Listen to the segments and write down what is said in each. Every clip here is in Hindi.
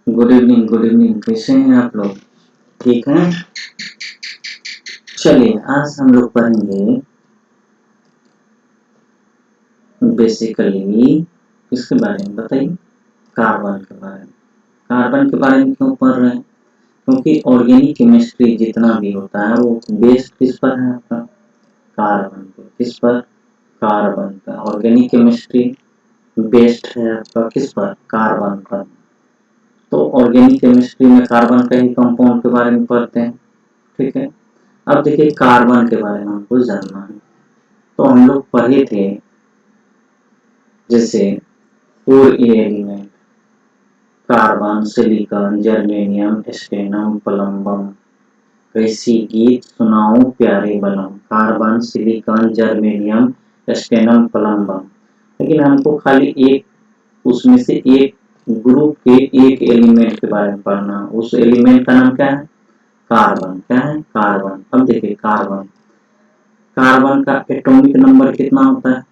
गुड इवनिंग, कैसे हैं आप लोग? ठीक हैं? चलिए, आज हम लोग पढ़ेंगे बेसिकली किसके बारे में बताइए? कार्बन के बारे में। कार्बन के बारे में क्यों पढ़ रहे हैं? क्योंकि ऑर्गेनिक केमिस्ट्री जितना भी होता है वो बेस्ड किस पर है आपका? कार्बन पर। किस पर? कार्बन पर। ऑर्गेनिक केमिस्ट्री बेस्ड है आपका किस पर? कार्बन पर। तो ऑर्गेनिक केमिस्ट्री में कार्बन का ही कंपाउंड के बारे में पढ़ते हैं, ठीक है। अब देखिए कार्बन के बारे में हमको जानना है, तो हम लोग पढ़े थे जैसे 4A element, carbon, silicon, germanium, stannum, plumbum. कैसी गीत सुनाऊं प्यारे बलम, carbon, silicon, germanium, stannum, plumbum. लेकिन हमको खाली एक उसमें से एक ग्रुप के एक एलिमेंट के बारे में पढ़ना। उस एलिमेंट का नाम क्या है? कार्बन। क्या है? कार्बन। अब देखिए कार्बन, कार्बन का एटॉमिक नंबर कितना होता है?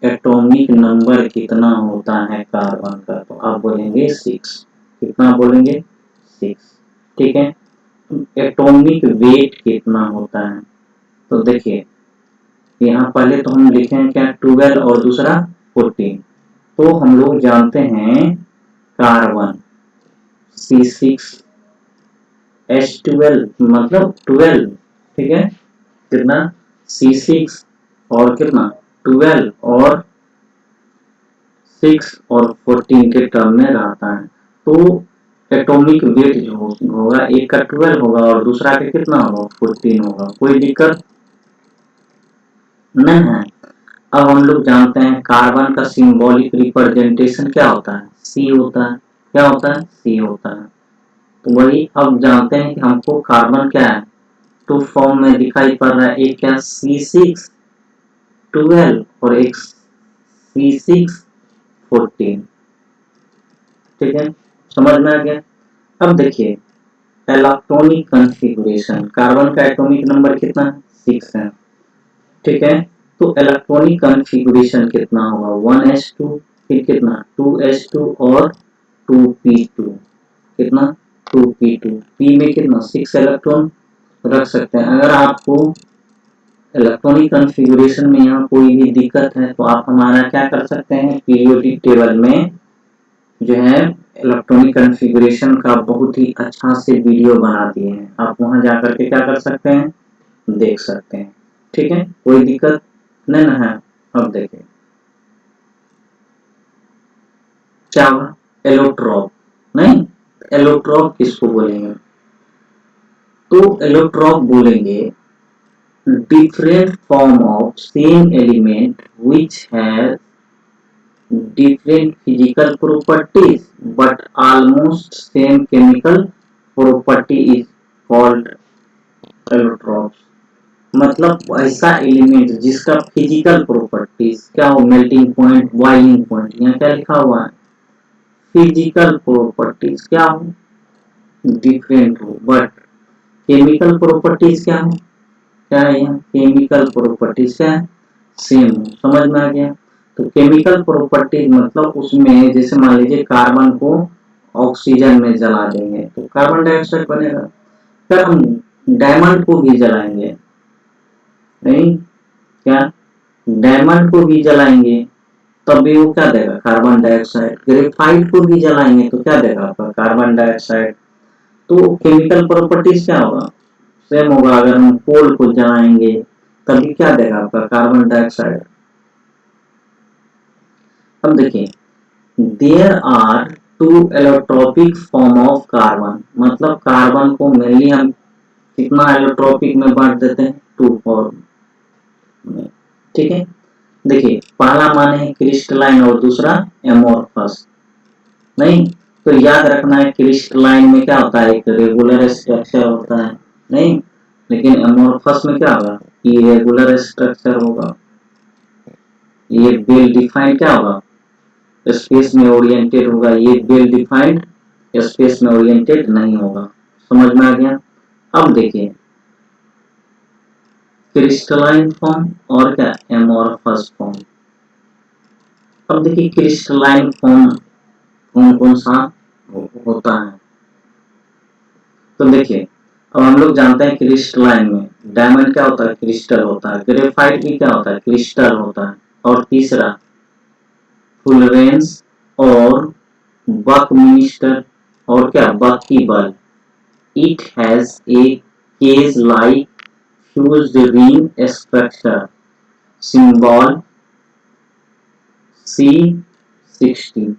एटॉमिक नंबर कितना होता है कार्बन का? तो आप बोलेंगे 6। कितना बोलेंगे? 6, ठीक है। एटॉमिक वेट कितना होता है? तो देखिए यहाँ पहले तो हम लिखें क्या? 12 और दूसरा 14। तो हम लोग जानते हैं कार्बन C6H12 मतलब 12, ठीक है। कितना? C6 और कितना? 12 और 6 और 14 के टर्म में रहता है। तो एटॉमिक वेट जो होगा, एक का 12 होगा और दूसरा का कितना होगा? 14 होगा। कोई दिक्कत नहीं है। अब हम लोग जानते हैं कार्बन का सिंबॉलिक रिप्रेजेंटेशन क्या होता है? C होता है। क्या होता है? C होता है। तो वही अब जानते हैं कि हमको कार्बन क्या है, टू फॉर्म में दिखाई पड़ रहा है। एक क्या? C6 12 और एक C6 14, ठीक है। समझ में आ गया? अब देखिए इलेक्ट्रॉनिक कॉन्फ़िगरेशन, कार्बन का एटॉमिक नंबर कितना है? 6 है, ठीक है। तो इलेक्ट्रॉनिक कॉन्फ़िगरेशन कितना होगा? 1s2, फिर कितना? 2s2 और 2p2। कितना? 2p2। p में कितना? 6 इलेक्ट्रॉन रख सकते हैं। अगर आपको इलेक्ट्रॉनिक कॉन्फ़िगरेशन में यहाँ कोई भी दिक्कत है तो आप हमारा क्या कर सकते हैं, पीरियोडिक टेबल में जो है इलेक्ट्रॉनिक कॉन्फ़िगरेशन का बहुत ही अच्छा से वीडियो बना दिए हैं। आप वहां जाकर के क्या कर सकते हैं, देख सकते हैं, ठीक है। कोई दिक्कत नहीं ना है। अब देखिए क्या होगा? एलोट्रॉप नहीं, एलोट्रॉप किसको बोलेंगे? तो एलोट्रॉप बोलेंगे different form of same element which has different physical properties but almost same chemical property is called allotropes। मतलब ऐसा एलिमेंट जिसका फिजिकल प्रॉपर्टीज क्या हो? Melting point, boiling point. यहाँ क्या लिखा हुआ है? फिजिकल प्रॉपर्टीज क्या हो? डिफरेंट हो, बट केमिकल प्रॉपर्टीज क्या हो? क्या है यहाँ? केमिकल प्रॉपर्टीज क्या है? सेम हो। समझ में आ गया? तो केमिकल प्रॉपर्टीज मतलब उसमें जैसे मान लीजिए कार्बन को ऑक्सीजन में जला देंगे तो कार्बन डाइऑक्साइड बनेगा। फिर हम डायमंड को भी जलाएंगे, नहीं क्या? डायमंड को भी जलाएंगे तब भी वो क्या देगा? Carbon dioxide. ग्रेफाइट को भी जलाएंगे तो क्या देगा आपका? Carbon dioxide. तो केमिकल प्रॉपर्टीज क्या होगा? सेम होगा। अगर हम कोल को जलाएंगे तभी क्या देगा आपका? Carbon dioxide. अब देखिए there are two allotropic form of carbon, मतलब कार्बन को मेनली हम कितना एलोट्रोपिक में बांट देते हैं? 2 फॉर्म में, ठीक है। देखिए पहला माने है क्रिस्टलाइन और दूसरा एमोर्फस। नहीं तो याद रखना है क्रिस्टलाइन में क्या होता है? एक रेगुलर स्ट्रक्चर होता है, नहीं। लेकिन एमोर्फस में क्या होगा? इरेगुलर स्ट्रक्चर होगा। ये वेल डिफाइंड क्या होगा? स्पेस में ओरिएंटेड होगा। ये वेल डिफाइंड स्पेस में ओरिएंटेड नहीं होगा। समझ में आ गया? अब देखिए क्रिस्टलाइन फॉर्म और क्या? Amorphous form. अब देखिए क्रिस्टलाइन फॉर्म कौन कौन सा होता है। तो देखिए, अब हम लोग जानते हैं क्रिस्टलाइन में डायमंड क्या होता है, क्रिस्टल होता है। ग्रेफाइट भी क्या होता है, क्रिस्टल होता है। और तीसरा फुलरेंस और बकमिंस्टर और क्या, buckyball. It has a cage like fused ring structure, symbol C60।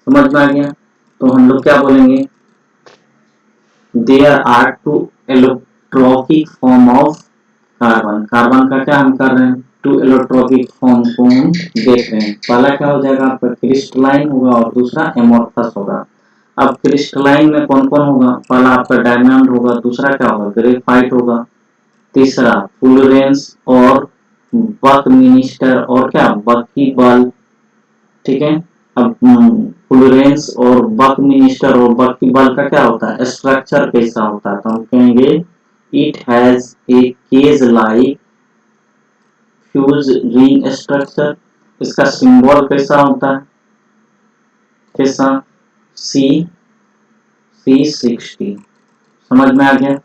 समझ में आ गया? तो हम लोग क्या बोलेंगे, there are two allotropic form of carbon. Carbon का क्या हम कर रहे हैं, टू एलोट्रॉपिक फॉर्म को हम देख रहे हैं। पहला क्या हो जाएगा आपका, क्रिस्टलाइन होगा और दूसरा एमोर्फस होगा। अब क्रिस्टलाइन में कौन कौन होगा, पहला आपका डायमंड होगा, दूसरा क्या होगा, ग्रेफाइट होगा, तीसरा फुलरेंस और बकमिंस्टर और क्या, बकीबल। ठीक है। अब फुलरेंस और बकमिंस्टर और बकीबल का क्या होता है, स्ट्रक्चर कैसा होता है, तो हम कहेंगे it has a cage like fuse ring structure. इसका सिंबल कैसा होता है, कैसा, C60। समझ में आ गया,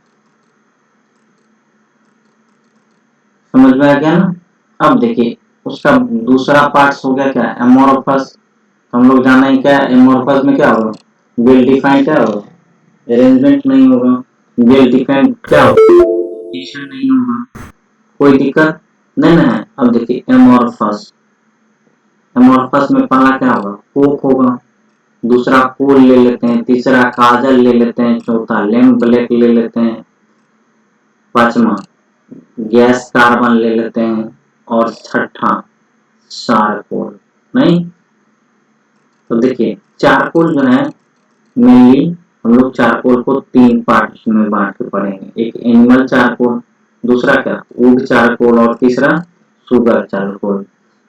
समझ में आ गया ना? अब देखिए उसका दूसरा पार्ट हो गया क्या, एमोर्फस। हम लोग जाना है क्या, एमोर्फस में क्या होगा, वेल डिफाइंड क्या होगा, अरेंजमेंट नहीं होगा। वेल डिफाइंड क्या होगा, नहीं होगा। कोई दिक्कत नहीं ना है। अब देखिए एमोर्फस, एमोर्फस में पहला क्या होगा, कोक होगा, दूसरा कोल ले लेते हैं, तीसरा काजल ले लेते हैं, चौथा लैम्प ब्लैक ले लेते हैं, पांचवा गैस कार्बन ले लेते हैं और छठा चारकोल। नहीं, तो देखिए चारकोल जो है मेनली हम लोग चारकोल को तीन पार्ट में बांट के पढ़ेंगे। एक एनिमल चारकोल, दूसरा क्या वुड चारकोल और तीसरा सुगर चारकोल।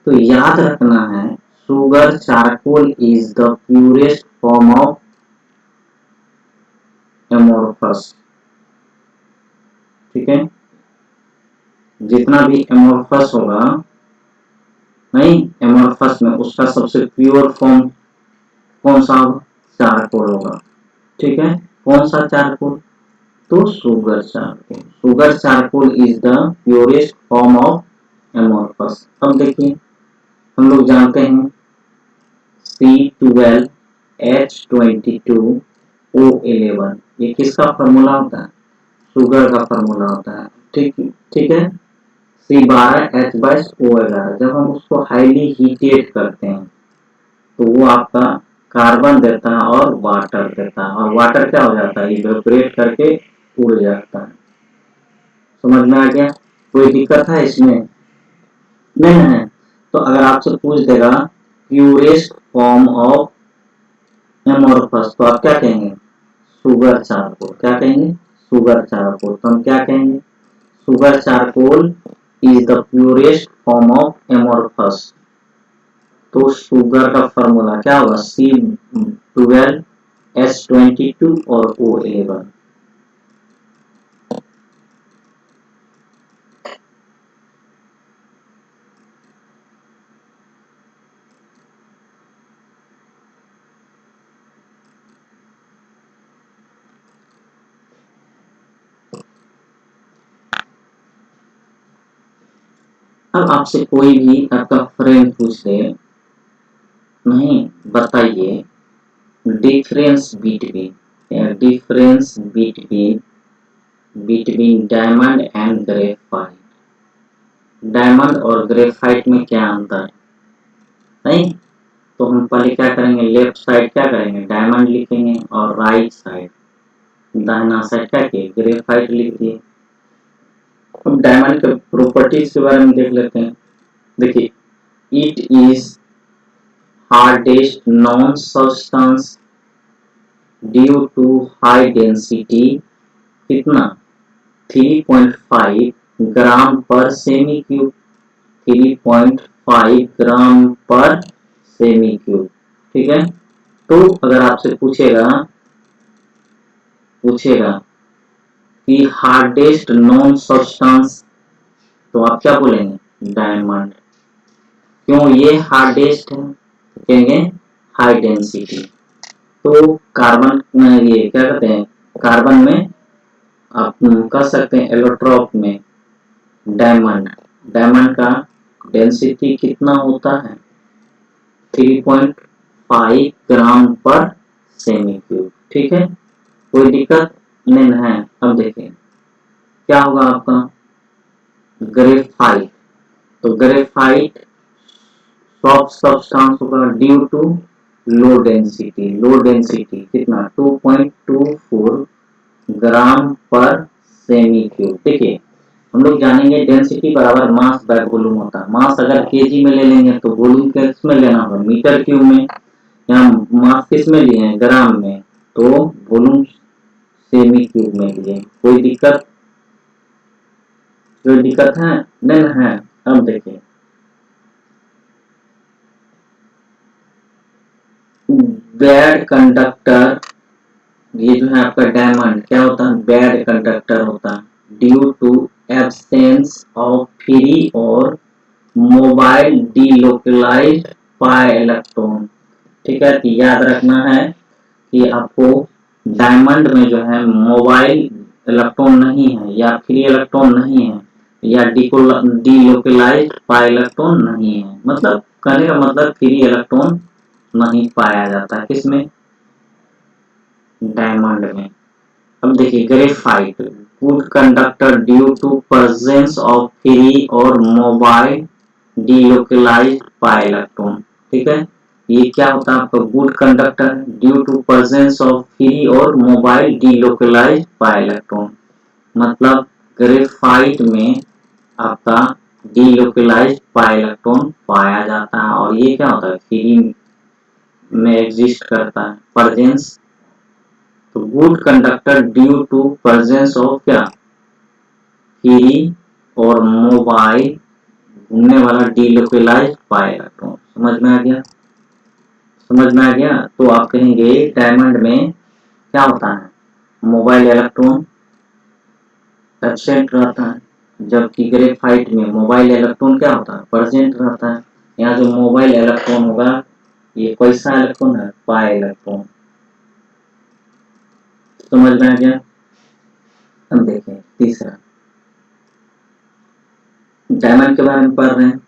तो याद रखना है, sugar charcoal is the purest form of amorphous. ठीक है, जितना भी एमोर्फस होगा, नहीं एमोर्फस में उसका सबसे प्योर फॉर्म कौन सा होगा, चारकोल होगा। ठीक है, कौन सा चारकोल, तो sugar charcoal. Sugar charcoal is the purest form of amorphous. अब देखिए हम लोग जानते हैं C12H22O11, ये किसका फॉर्मूला होता है, सुगर का फॉर्मूला होता है। ठीक, ठीक है। C12H22O11 जब हम उसको हाईली हीटेड करते हैं तो वो आपका कार्बन देता है और वाटर देता है, और वाटर क्या हो जाता है, इवेपोरेट करके उड़ जाता है। समझ में आ गया, कोई दिक्कत है इसमें, नहीं है? तो अगर आपसे पूछ देगा प्यूरेस्ट फॉर्म ऑफ एमोर्फस, तो आप क्या कहेंगे, सुगर चारकोल। क्या कहेंगे, सुगर चारकोल। तो हम क्या कहेंगे, sugar charcoal is the purest form of amorphous. तो शुगर का फॉर्मूला क्या होगा, C12H22 और O11। अब आपसे कोई भी आपका फ्रेंड पूछ ले, नहीं बताइए difference between, difference between diamond and graphite. Diamond और ग्रेफाइट में क्या अंतर है, नहीं? तो हम पहले क्या करेंगे, लेफ्ट साइड क्या करेंगे, डायमंड लिखेंगे और राइट साइड, दाहिना साइड क्या किए, ग्रेफाइट लिख दिए। अब डायमंड के प्रॉपर्टीज के बारे में देख लेते हैं। देखिए it is hardest known substance due to high density, कितना 3.5 ग्राम पर सेमी क्यूब, 3.5 ग्राम पर सेमी क्यूब। ठीक है, तो अगर आपसे पूछेगा कि हार्डेस्ट नॉन सब्सटेंस, तो आप क्या बोलेंगे, डायमंड। क्यों ये हार्डेस्ट है, कहेंगे हाई डेंसिटी। तो कार्बन में ये क्या कहते हैं, कार्बन में आप कह सकते हैं एलोट्रॉप में डायमंड, डायमंड का डेंसिटी कितना होता है 3.5 ग्राम पर सेमी क्यूब। ठीक है, कोई दिक्कत नहीं है। अब देखें क्या होगा आपका ग्रेफाइट। तो ग्रेफाइट सॉफ्ट सब्सटेंस होगा due to low density. Low density कितना 2.24 ग्राम पर सेमी क्यूब। देखिए हम लोग जानेंगे डेंसिटी बराबर मास बाय वॉल्यूम होता है। मास अगर केजी में ले लेंगे तो वॉल्यूम किस में लेना होगा मीटर क्यूब में। यहाँ मास किस में लिए हैं ग्राम में, तो वॉल्यूम सेमी क्यूब में लिए। कोई दिक्कत है नहीं है। अब देखिए बैड कंडक्टर, ये जो है आपका डायमंड क्या होता है बैड कंडक्टर होता है due to absence of free और मोबाइल डीलोकलाइज्ड पाई इलेक्ट्रॉन। ठीक है, तो याद रखना है कि आपको डायमंड में जो है मोबाइल इलेक्ट्रॉन नहीं है या फ्री इलेक्ट्रॉन नहीं है या डीलोकलाइज्ड पाई इलेक्ट्रॉन नहीं है। मतलब कहने का मतलब फ्री इलेक्ट्रॉन नहीं पाया जाता किसमें डायमंड में। अब देखिए graphite good conductor due to presence of free और मोबाइल डीलोकलाइज्ड पाई इलेक्ट्रॉन। ठीक है, ये क्या होता है आपका good conductor due to presence of free और मोबाइल डीलोकलाइज्ड पाई इलेक्ट्रॉन। मतलब ग्रेफाइट में आपका डीलोकलाइज्ड पाई इलेक्ट्रॉन पाया जाता है और ये क्या होता है फ्री में एग्जिस्ट करता है प्रेजेंस। तो good conductor due to presence of क्या फ्री और मोबाइल घूमने वाला डीलोकलाइज्ड पाई इलेक्ट्रॉन। समझ में आ गया, समझ में आ गया। तो आप कहेंगे डायमंड में क्या होता है मोबाइल इलेक्ट्रॉन एब्सेंट रहता है, जबकि ग्रेफाइट में मोबाइल इलेक्ट्रॉन क्या होता है प्रेजेंट रहता है। यहाँ जो मोबाइल इलेक्ट्रॉन होगा ये कैसा इलेक्ट्रॉन है पाई इलेक्ट्रॉन। समझ में आ गया। हम देखें तीसरा डायमंड के बारे में पढ़ रहे हैं।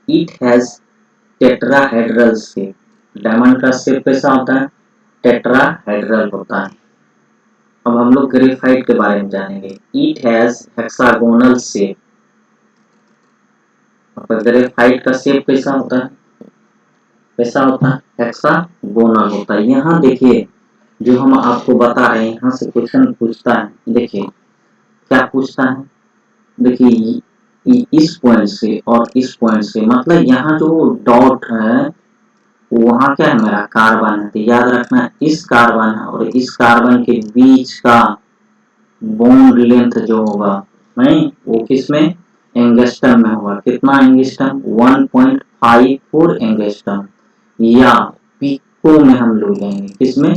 It has tetrahedral shape. Diamond का शेप कैसा होता है टेट्राहेड्रल होता है। अब हम लोग ग्रेफाइट के बारे में जानेंगे। It has hexagonal shape. Graphite का शेप कैसा होता है कैसा होता है हेक्सागोनल होता है। यहाँ देखिए जो हम आपको बता रहे हैं यहाँ से क्वेश्चन पूछता है। देखिए क्या पूछता है, देखिए इस पॉइंट से और इस पॉइंट से मतलब यहाँ जो डॉट है वहां क्या है मेरा कार्बन है। तो याद रखना इस कार्बन और इस कार्बन के बीच का बॉन्ड लेंथ जो होगा नहीं वो किसमें एंगस्ट्रम में होगा। कितना एंगस्ट्रम 1.54 एंगस्ट्रम या पिको में हम लोग लेंगे किसमें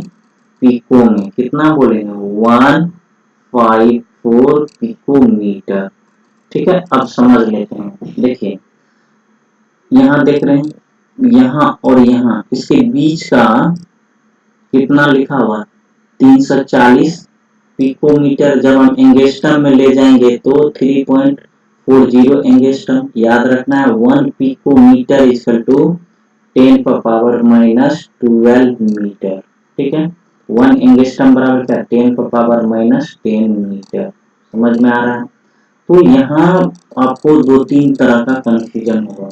पिको में कितना बोलेंगे 154 पिकोमीटर। ठीक है, अब समझ लेते हैं। देखिए यहाँ देख रहे हैं यहाँ और यहाँ इसके बीच का कितना लिखा हुआ 340 पिकोमीटर। जब हम एंगस्ट्रम में ले जाएंगे तो 3.40 एंगस्ट्रम। याद रखना है 1 पिकोमीटर इक्वल टू 10 पर पावर -12 मीटर। ठीक है, 1 एंगस्ट्रम बराबर क्या 10 पर पावर -10 मीटर। समझ में आ रहा है। तो यहाँ आपको 2-3 तरह का कंफ्यूजन होगा।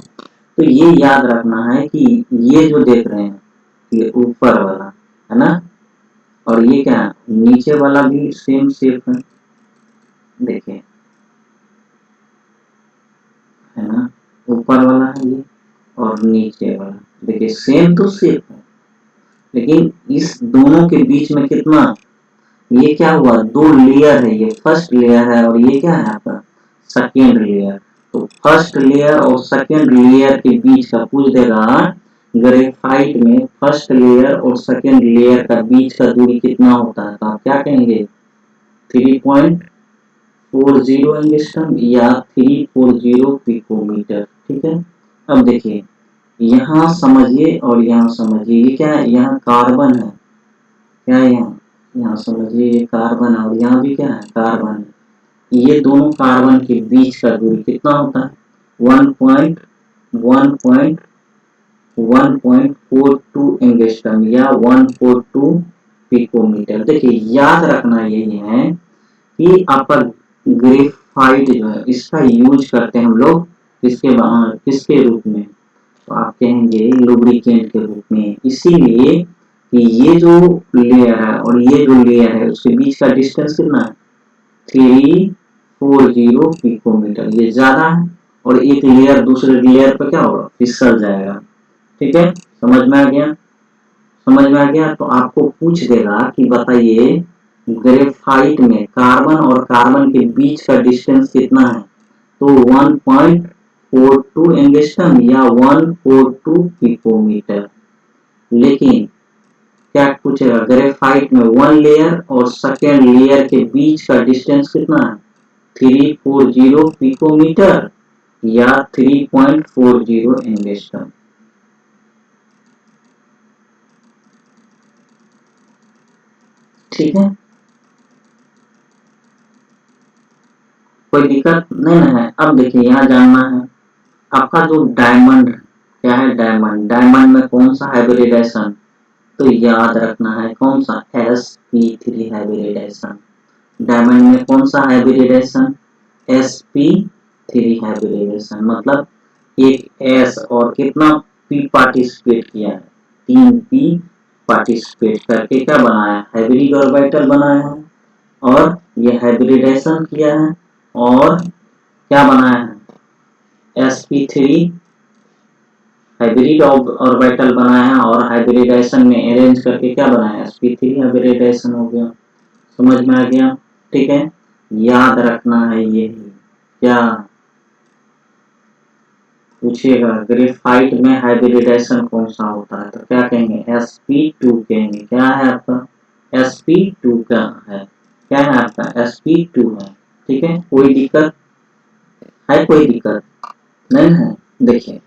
तो ये याद रखना है कि ये जो देख रहे हैं ये ऊपर वाला है ना और ये क्या है नीचे वाला भी सेम शेप है। देखिए है ना ऊपर वाला है ये और नीचे वाला देखिए सेम तो शेप है लेकिन इस दोनों के बीच में कितना ये क्या हुआ 2 लेयर है। ये फर्स्ट लेयर है और ये क्या है आपका सेकेंड लेयर। तो फर्स्ट लेयर और सेकेंड लेयर के बीच का पूछ देगा ग्रेफाइट में फर्स्ट लेयर और सेकेंड लेयर का बीच का दूरी कितना होता है। तो आप क्या कहेंगे 3.40 एंगस्ट्रम या 340 पिकोमीटर। ठीक है, अब देखिए यहाँ समझिए और यहाँ समझिए, ये क्या है, यहाँ कार्बन है, क्या है यहाँ समझिए, ये कार्बन है और यहाँ भी क्या है, कार्बन है। ये दोनों कार्बन के बीच का दूरी कितना होता है, 1.42 एंगस्ट्रम या 142 पिकोमीटर। देखिए याद रखना यही है कि आपका ग्रेफाइट जो है इसका यूज करते हैं हम लोग किसके रूप में, तो आप कहेंगे लुब्रिकेंट के रूप में। इसीलिए कि ये जो लेयर है और ये जो लेयर है उसके बीच का डिस्टेंस कितना है, 340 पिकोमीटर, ये ज्यादा है और एक लेयर दूसरे लेयर पर क्या होगा, फिसल जाएगा। ठीक है, समझ में आ गया, समझ में आ गया। तो आपको पूछ देगा कि बताइए ग्रेफाइट में कार्बन और कार्बन के बीच का डिस्टेंस कितना है, तो 1.42 एंगस्ट्रम या 142 पिकोमीटर। लेकिन क्या पूछेगा, ग्रेफाइट में वन लेयर और सेकेंड लेयर के बीच का डिस्टेंस कितना है, 340 पिकोमीटर या 3.40 एंगस्ट्रम। ठीक है, कोई दिक्कत नहीं है। अब देखिए यहाँ जानना है आपका जो डायमंड, क्या है डायमंड, डायमंड में कौन सा हाइब्रिडाइजेशन, तो याद रखना है कौन सा, sp3 हाइब्रिडाइजेशन। डायमंड में कौन सा हाइब्रिडाइजेशन, sp3 हाइब्रिडाइजेशन। मतलब एक s और कितना p पार्टिसिपेट किया है, 3p पार्टिसिपेट करके क्या बनाया, हाइब्रिड ऑर्बिटल बनाया है और ये हाइब्रिडाइजेशन किया है और क्या बनाया है, sp3 हाइब्रिड ऑर्बिटल बनाया है और हाइब्रिडाइजेशन में अरेंज करके क्या बनाया, sp3 हाइब्रिडाइजेशन हो गया। समझ में आ गया, ठीक है, याद रखना है ये क्या पूछिएगा, ग्रेफाइट में हाइब्रिडाइजेशन कौन सा होता है, तो क्या कहेंगे, sp2 कहेंगे। क्या है आपका, sp2 का है, क्या है आपका, sp2 है। ठीक है, कोई दिक्कत है, कोई दिक्कत नहीं है। देखिए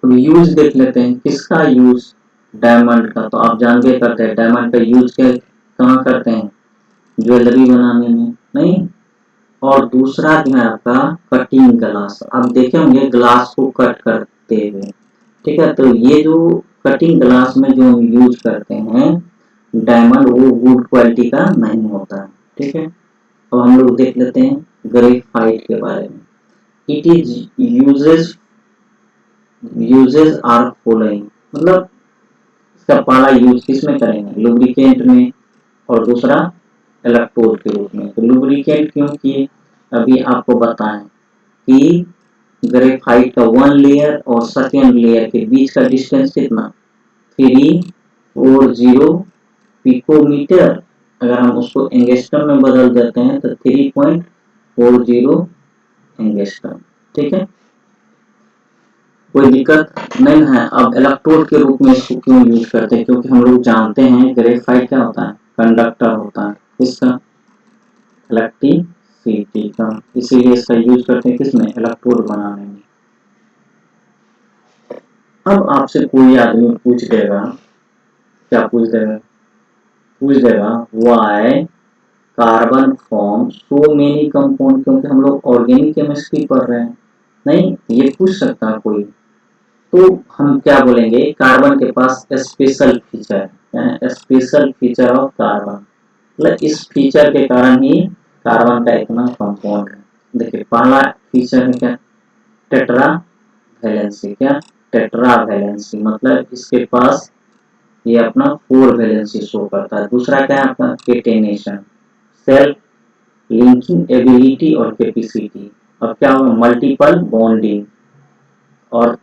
अब यूज देख लेते हैं, किसका यूज, डायमंड का। तो आप जानते करते हैं डायमंड का यूज कहाँ करते हैं, ज्वेलरी बनाने में, नहीं। और दूसरा जो है आपका कटिंग ग्लास, आप देखे होंगे ग्लास को कट करते हुए। ठीक है, तो ये जो कटिंग ग्लास में जो हम यूज करते हैं डायमंड, वो गुड क्वालिटी का नहीं होता है। ठीक है, अब हम लोग देख लेते हैं ग्रेफाइट के बारे में। It is uses are following, मतलब इसका पहला यूज किसमें करेंगे, लुब्रिकेंट में और दूसरा इलेक्ट्रोड के रूप में। तो लुब्रिकेंट क्यों किए, अभी आपको बताएं कि ग्रेफाइट का वन लेयर और सेकेंड लेयर के बीच का डिस्टेंस कितना, 340 पिकोमीटर। अगर हम उसको एंगस्ट्रम में बदल देते हैं तो 3.40 एंगस्ट्रम। ठीक है, कोई दिक्कत नहीं है। अब इलेक्ट्रोड के रूप में इसको क्यों यूज करते हैं, क्योंकि हम लोग जानते हैं ग्रेफाइट क्या होता है, कंडक्टर होता है, इसका इलेक्ट्रिसिटी का, इसीलिए इसका यूज करते हैं किसमें, इलेक्ट्रोड बनाने में। अब आपसे कोई आदमी पूछ देगा, क्या पूछ देगा, पूछ देगा why carbon form so many compound, क्योंकि हम लोग ऑर्गेनिक केमिस्ट्री पढ़ रहे हैं, नहीं ये पूछ सकता है कोई। तो हम क्या बोलेंगे, कार्बन के पास स्पेशल फीचर है, स्पेशल फीचर ऑफ कार्बन, मतलब इस फीचर के कारण ही कार्बन का इतना कंपाउंड है। देखिए पहला फीचर है क्या, टेट्रा वैलेंसी, क्या टेट्रा वैलेंसी, मतलब इसके पास ये अपना 4 वैलेंसी शो करता है। दूसरा क्या है आपका, केटेनेशन, सेल्फ लिंकिंग एबिलिटी और कैपेसिटी। अब क्या होगा, मल्टीपल बॉन्डिंग। और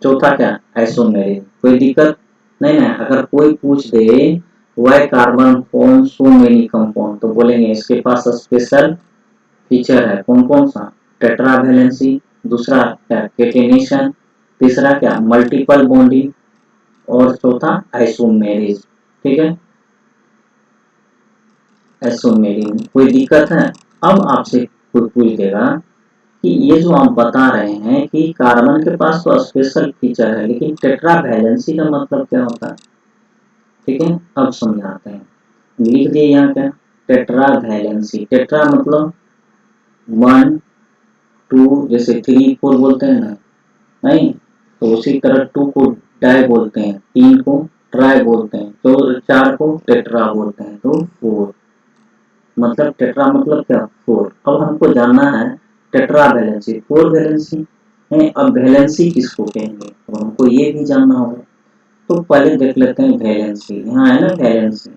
चौथा क्या, आइसोमेरिक। कोई दिक्कत नहीं है, अगर कोई पूछ दे why carbon form so many compound, तो बोलेंगे इसके पास स्पेशल फीचर है, कौन कौन सा, टेट्रा वैलेंसी, दूसरा क्या केटेनेशन, तीसरा क्या मल्टीपल बॉन्डिंग और चौथा आइसोमेरिज। ठीक है, आइसोमेरिज, कोई दिक्कत है। अब आपसे कोई पूछ देगा कि ये जो आप बता रहे हैं कि कार्बन के पास तो स्पेशल फीचर है, लेकिन टेट्रा वैलेंसी का मतलब क्या होता है? ठीक है, अब समझाते हैं। लिख दिए यहाँ क्या, टेट्रा वैलेंसी। टेट्रा मतलब 1 2, जैसे 3 4 बोलते हैं ना, नहीं तो उसी तरह 2 को डाई बोलते हैं, 3 को ट्राई बोलते हैं, तो 4 को टेट्रा बोलते हैं, तो 4। मतलब टेट्रा मतलब क्या, 4। अब हमको जानना है टेट्रा वैलेंसी, 4 वैलेंसी है। अब वैलेंसी किसको कहेंगे, तो हमको ये भी जानना होगा। तो पहले देख लेते हैं वैलेंसी, यहाँ है ना वैलेंसी,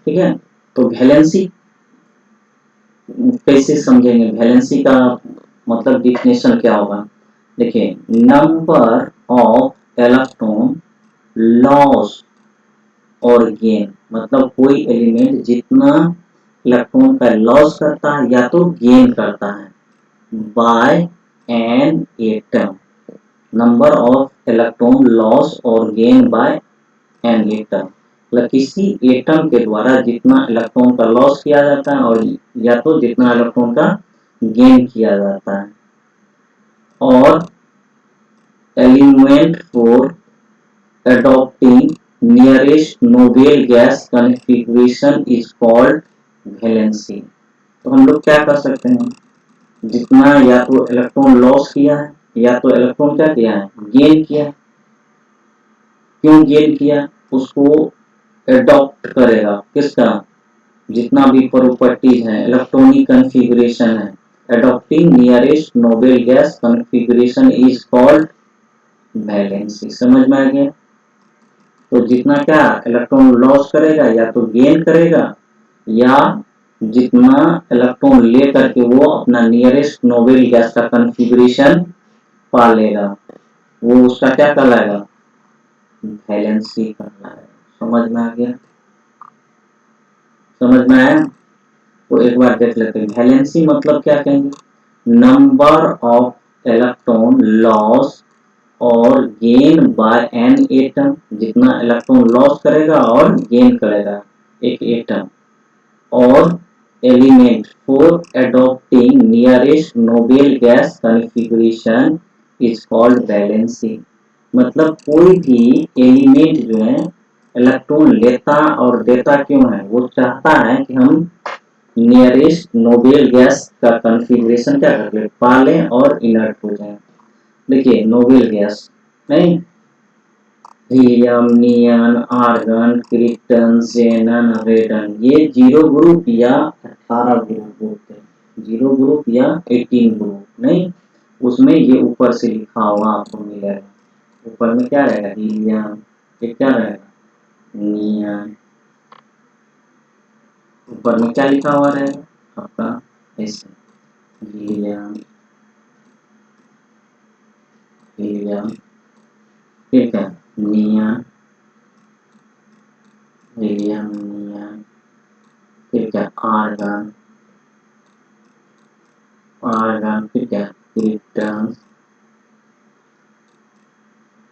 ठीक है। तो वैलेंसी कैसे समझेंगे, वैलेंसी का मतलब डिफिनेशन क्या होगा? देखिए, नंबर ऑफ इलेक्ट्रॉन लॉस और गेन, मतलब कोई एलिमेंट जितना इलेक्ट्रॉन का लॉस करता है या तो गेन करता है by an atom. Number of electron loss और गेन बाय एन एटम, मतलब किसी एटम के द्वारा जितना इलेक्ट्रॉन का लॉस किया जाता है और या तो जितना इलेक्ट्रॉन का गेन किया जाता है। और element for adopting nearest noble gas configuration is called valency. तो हम लोग क्या कर सकते हैं, जितना या तो इलेक्ट्रॉन लॉस किया है या तो इलेक्ट्रॉन क्या किया है, गेन किया है। क्यों गेन किया, उसको एडॉप्ट करेगा, किसका, जितना भी प्रॉपर्टीज है, इलेक्ट्रॉनिक कन्फिगरेशन है। Adopting nearest noble gas configuration is called valency. समझ में आ गया? तो जितना क्या इलेक्ट्रॉन लॉस करेगा या तो गेन करेगा, या जितना इलेक्ट्रॉन ले करके वो अपना नियरेस्ट नोबेल गैस का कन्फिगरेशन पा लेगा, वो उसका क्या कहलाएगा, वैलेंसी कहलाएगा। समझ में आ गया? समझ में आया? तो एक बार देख लेते हैं, वैलेंसी मतलब क्या कहेंगे, नंबर ऑफ इलेक्ट्रॉन लॉस और गेन बाय एन एटम, जितना इलेक्ट्रॉन लॉस करेगा और गेन करेगा एक एटम। और element for adopting nearest noble gas configuration is called valency. मतलब कोई भी एलिमेंट जो है इलेक्ट्रॉन लेता और देता क्यों है, वो चाहता है कि हम नियरेस्ट नोबेल गैस का कॉन्फ़िगरेशन क्या कर ले, पा लें और इनर्ट हो जाए। देखिए नोबेल गैस नहीं, हीलियम, नियन, आर्गन, क्रिप्टन, जेनन, रेडन, ये 0 ग्रुप या 18 ग्रुप होते हैं। 0 ग्रुप या 18 ग्रुप नहीं, उसमें ये ऊपर से लिखा हुआ आपको मिलेगा। ऊपर में क्या रहेगा, हीलियम, ये क्या रहेगा, नियन। ऊपर में क्या लिखा हुआ रहेगा आपका, ऐसे हीलियम, हीलियम, ठीक है, नियन, हीलियम, नियन, ठीक है, आर्गन, आर्गन, ठीक है, क्रिप्टन,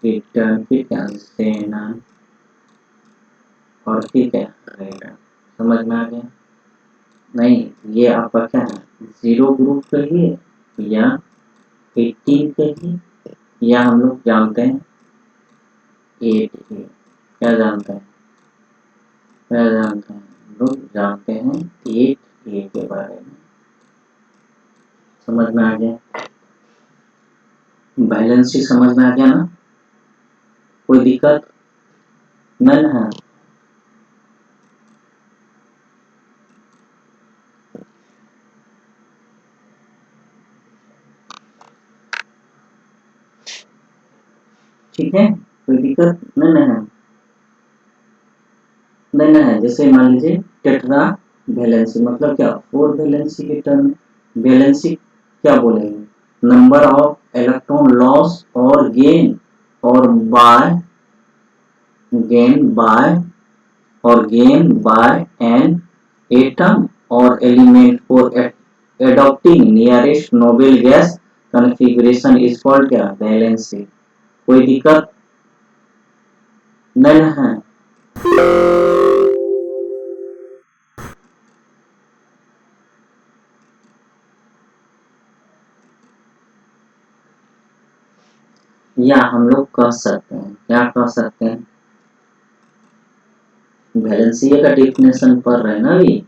क्रिप्टन, ठीक है, जेनन, और ठीक है रेडन। समझ में आ गया? नहीं, ये आपका क्या है, 0 ग्रुप कहिए या 18 कहिए, या हम लोग जानते हैं 8A। क्या जानते हैं, क्या जानते हैं, हम लोग जानते हैं 8A के बारे में। समझ में आ गया? बैलेंसी समझ में आ गया ना? कोई दिक्कत नहीं है? ठीक है, कोई दिक्कत नहीं है? नहीं है, जैसे मान लीजिए टेट्रा वैलेंसी मतलब क्या, 4 वैलेंसी के टर्म। वैलेंसी क्या बोलेंगे, नंबर ऑफ इलेक्ट्रॉन लॉस और गेन, और बाय गेन बाय, और गेन बाय एन एटम, और element for adopting nearest noble gas configuration is called क्या, वैलेंसी। कोई दिक्कत नहीं है? या हम लोग कह सकते हैं, क्या कह सकते हैं, वैलेंसी का डेफिनेशन पढ़ रहे हैं ना अभी,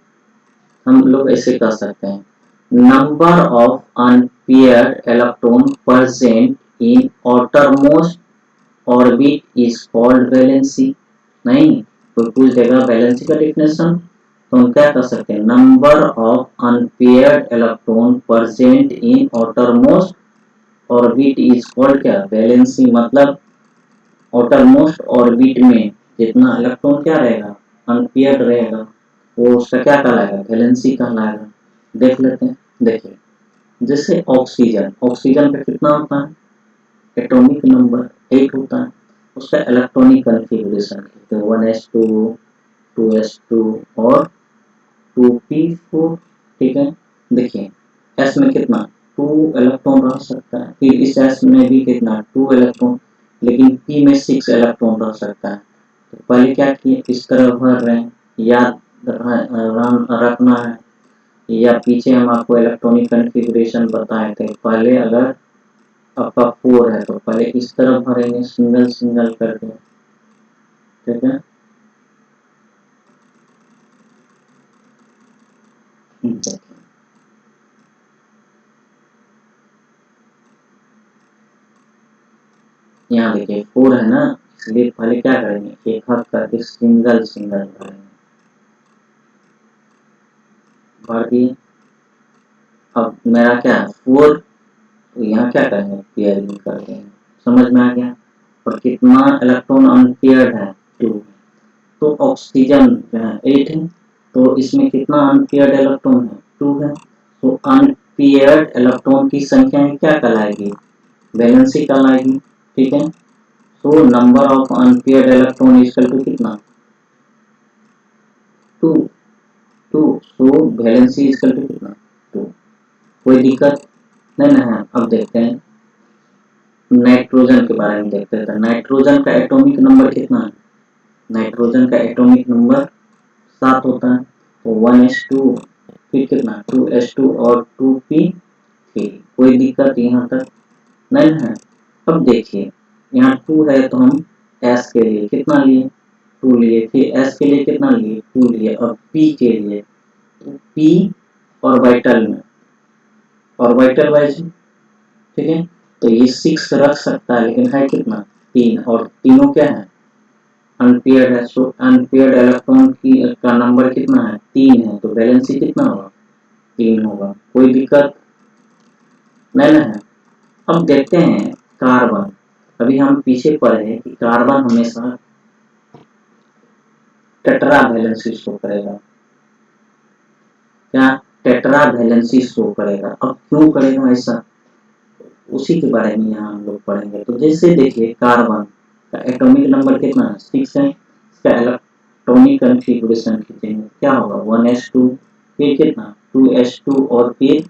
हम लोग ऐसे कह सकते हैं, number of unpaired electron present in outermost orbit is called valency. नहीं, कोई पूछ देगा वैलेंसी का डेफिनेशन, तो हम क्या कर सकते हैं, number of unpaired electron present in outermost orbit is called क्या, वैलेंसी। मतलब outermost ऑर्बिट में जितना इलेक्ट्रॉन क्या रहेगा, अनपेयर्ड रहेगा, वो उसका क्या कहलाएगा, वैलेंसी कहलाएगा। देख लेते हैं, देखिए जैसे ऑक्सीजन, ऑक्सीजन का कितना होता है, एटॉमिक नंबर 8 होता है, उसका इलेक्ट्रॉनिक कन्फिग्रेशन तो 1s2 2s2 और 2p4। ठीक है, देखिए s में कितना 2 इलेक्ट्रॉन रह सकता है, फिर इस s में भी कितना 2 इलेक्ट्रॉन, लेकिन p में 6 इलेक्ट्रॉन रह सकता है। तो पहले क्या किए, इस तरह भर रहे हैं, याद रखना है, या पीछे हम आपको इलेक्ट्रॉनिक कन्फिग्रेशन बताए थे। पहले अगर आपका 4 है तो पहले इस तरफ भरेंगे सिंगल सिंगल करके। ठीक है, यहाँ देखिए 4 है ना, इसलिए पहले क्या करेंगे, एक हाथ करके सिंगल सिंगल भरेंगे, भर दिए। अब मेरा क्या है 4, तो यहाँ क्या करेंगे, पेयरिंग कर देंगे। समझ में आ गया। और कितना इलेक्ट्रॉन अनपेयर्ड है, 2। तो ऑक्सीजन जो है 8 है, तो इसमें कितना अनपेयर्ड इलेक्ट्रॉन है, 2 है। तो अनपेयर्ड इलेक्ट्रॉन की संख्या क्या कहलाएगी, वैलेंसी कहलाएगी। ठीक है, तो number of unpaired electron equal to कितना, 2। 2, सो वैलेंसी इक्वल टू कितना, 2। कोई दिक्कत नहीं ना है। अब देखते हैं नाइट्रोजन के बारे में, देखते हैं नाइट्रोजन का एटॉमिक नंबर कितना है, नाइट्रोजन का एटॉमिक नंबर 7 होता है। तो 1s2, फिर कितना 2s2 और 2p3। कोई दिक्कत यहाँ तक नहीं है। अब देखिए यहाँ 2 है तो हम s के लिए कितना लिए, 2 लिए, फिर s के लिए कितना लिए, 2 लिए, और p के लिए p ऑर्बिटल में, ऑर्बिटल वाइज। ठीक है, तो ये 6 रख सकता है, लेकिन है कितना 3, और तीनों क्या है अनपेयर्ड है। सो अनपेयर्ड इलेक्ट्रॉन की का नंबर कितना है, 3 है, तो वैलेंसी कितना होगा, 3 होगा। कोई दिक्कत नहीं ना है। अब देखते हैं कार्बन, अभी हम पीछे पढ़े हैं कि कार्बन हमेशा टेट्रा वैलेंसी शो करेगा, क्या टेट्रा वैलेंसी शो करेगा। अब क्यों करेगा ऐसा, उसी के बारे में यहाँ हम लोग पढ़ेंगे। तो जैसे देखिए कार्बन का एटॉमिक नंबर कितना है, 6 है, इसका इलेक्ट्रॉनिक कन्फिगरेशन खींचेंगे क्या होगा, 1s2, फिर कितना 2s2 और फिर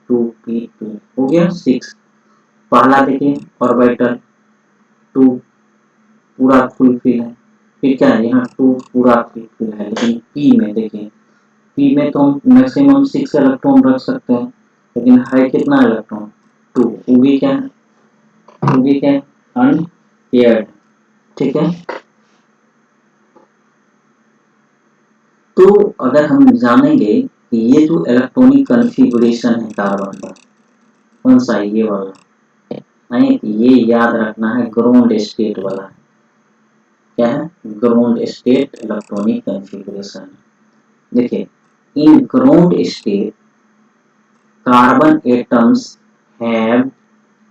2p2, हो गया 6। पहला देखिए ऑर्बिटल 2 पूरा फुलफिल है, फिर क्या है यहाँ 2 पूरा फुलफिल है, लेकिन p में देखिए, p में तो हम मैक्सिमम 6 इलेक्ट्रॉन रख सकते हैं, लेकिन है कितना इलेक्ट्रॉन 2, वो भी क्या है, वो भी क्या अनपेयर्ड। ठीक है, तो अगर हम जानेंगे कि ये जो इलेक्ट्रॉनिक कन्फिगरेशन है कार्बन का, कौन सा है, ये वाला नहीं, ये याद रखना है ग्राउंड स्टेट वाला। क्या है, ग्राउंड स्टेट इलेक्ट्रॉनिक कन्फिगरेशन। देखिए in ground state carbon atoms have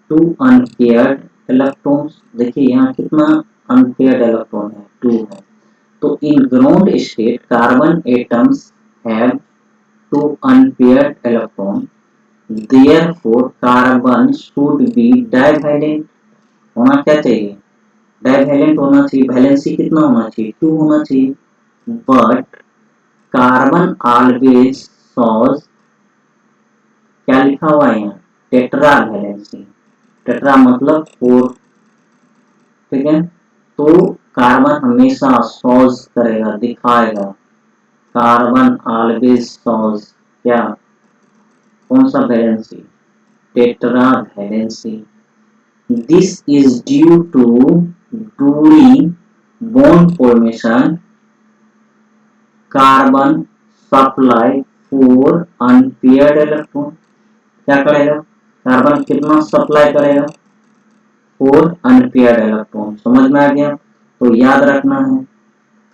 2 unpaired electrons. देखिए यहाँ कितना अनपेयर्ड इलेक्ट्रॉन है, 2 है। तो in ground state carbon atoms have 2 unpaired electrons, therefore carbon should be divalent। होना क्या चाहिए, डाइवेलेंट होना चाहिए, वैलेंसी कितना होना चाहिए, 2 होना चाहिए। बट कार्बन ऑलवेज शोज, क्या लिखा हुआ है यहाँ, टेट्रा वैलेंसी, टेट्रा मतलब 4। ठीक है, तो कार्बन हमेशा शोज करेगा, दिखाएगा, कार्बन ऑलवेज शोज क्या, कौन सा valency, tetravalency. This is due to during bond formation carbon supply four unpaired electron. क्या करेगा, कार्बन कितना सप्लाई करेगा, फोर अनपेयर्ड इलेक्ट्रॉन। समझ में आ गया। तो याद रखना है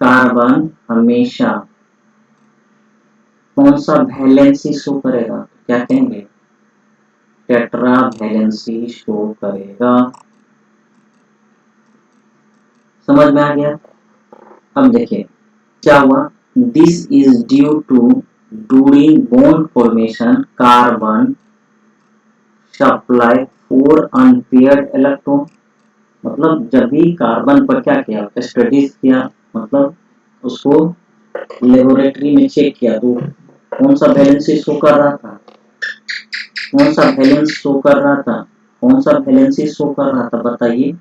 कार्बन हमेशा कौन सा वैलेंसी शो करेगा, क्या कहेंगे, टेट्रा वैलेंसी शो करेगा। समझ में आ गया। अब देखिए क्या हुआ, this is due to during bond formation carbon supply four unpaired electron. मतलब जब भी कार्बन पर क्या किया, स्टडीज किया, मतलब उसको लेबोरेटरी में चेक किया, तो कौन सा वैलेंसी शो कर रहा था, कौन सा वैलेंस शो कर रहा था, कौन सा वैलेंसी शो कर रहा था बताइए,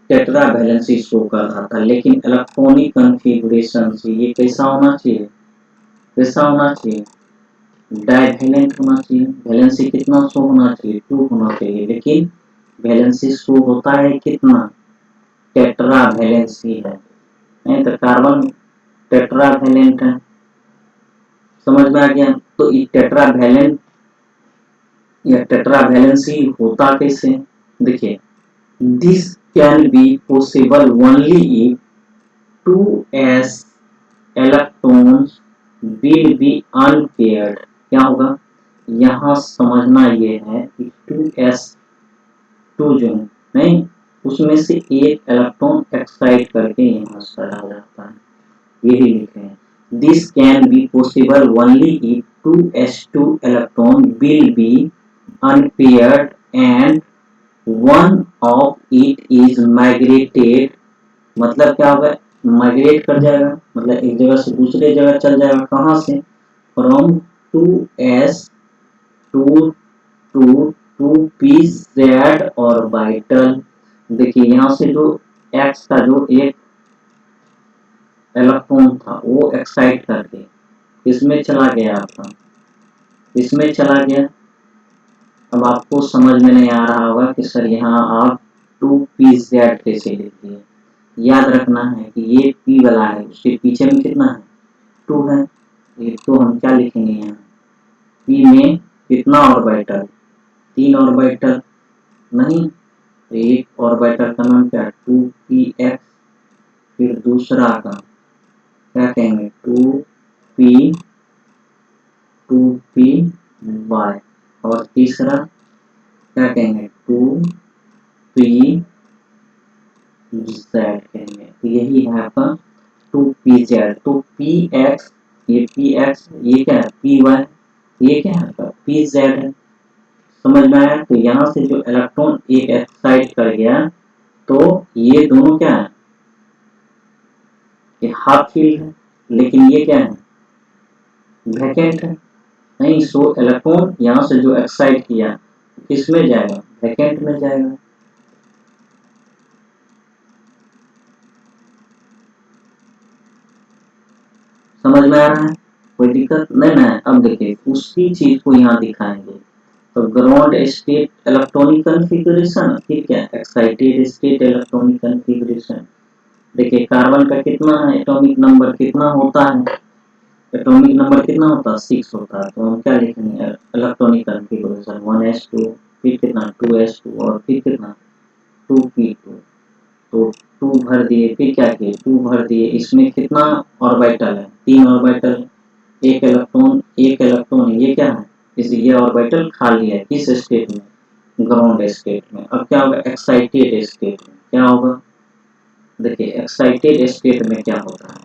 टेट्रा वैलेंसी शो कर रहा था। लेकिन इलेक्ट्रॉनिक कॉन्फ़िगरेशन से ये कैसा होना चाहिए, कैसा होना चाहिए, डाइवैलेंट होना चाहिए। वैलेंसी कितना शो होना चाहिए, 2 होना चाहिए। लेकिन वैलेंसी शो होता है कितना, टेट्रा वैलेंसी है, नहीं तो कार्बन टेट्रा वैलेंट है। समझ में आ गया। तो ये टेट्रा वैलेंट या टेट्रा वैलेंसी होता कैसे, देखिए this can be possible only if 2s electrons will be unpaired. क्या होगा, यहाँ समझना ये है कि 2s2 जो नहीं, उसमें से एक इलेक्ट्रॉन एक्साइट करके यहाँ चला जाता है, यही लिखे हैं। This can be possible only if 2s2 electron will be unpaired and one of it is migrated. मतलब क्या होगा, माइग्रेट कर जाएगा, मतलब एक जगह से दूसरे जगह चल जाएगा। कहाँ से, from 2s2 to 2pz orbital. देखिए यहाँ से जो x का जो एक इलेक्ट्रॉन था वो एक्साइट करके इसमें चला गया, आपका इसमें चला गया। अब आपको समझ में नहीं आ रहा होगा कि सर यहाँ आप 2pz कैसे लिखते हैं। याद रखना है कि ये p वाला है, उसके पीछे में कितना है, 2 है। ये तो हम क्या लिखेंगे यहाँ, p में कितना ऑर्बिटल, 3 ऑर्बिटल नहीं, एक ऑर्बिटल का नाम क्या, 2px, फिर दूसरा का क्या कहेंगे, 2py, और तीसरा क्या कहेंगे, 2pz कहेंगे। तो यही है आपका 2pz। तो px, ये px, ये क्या है, py, ये क्या है आपका pz है। समझ में आया। तो यहाँ से जो इलेक्ट्रॉन एक एक्साइट कर गया, तो ये दोनों क्या है, ये हाफ फील्ड है, लेकिन ये क्या है, वैकेंट है। नहीं, सो इलेक्ट्रॉन यहाँ से जो एक्साइट किया किसमें जाएगा, वैकेंट में जाएगा। समझ में आ रहा है, कोई दिक्कत नहीं ना है। अब देखिए उसी चीज को यहाँ दिखाएंगे। तो ग्राउंड स्टेट इलेक्ट्रॉनिक कॉन्फ़िगरेशन, ठीक है, एक्साइटेड स्टेट इलेक्ट्रॉनिक कॉन्फ़िगरेशन। देखिए कार्बन का कितना है, एटॉमिक नंबर कितना होता है, एटॉमिक नंबर कितना होता है, 6 होता है। तो हम क्या लिखेंगे, इलेक्ट्रॉनिक कॉन्फ़िगरेशन 1s2, फिर कितना 2s2, और फिर कितना 2p2। तो 2 भर दिए, फिर क्या किए, 2 भर दिए। इसमें कितना ऑर्बिटल है, 3 ऑर्बिटल, एक इलेक्ट्रॉन, ये क्या है, इस ये ऑर्बिटल खाली है। किस स्टेट में, ग्राउंड स्टेट में। अब क्या होगा, एक्साइटेड स्टेट में क्या होगा, देखिए एक्साइटेड स्टेट में क्या होता है,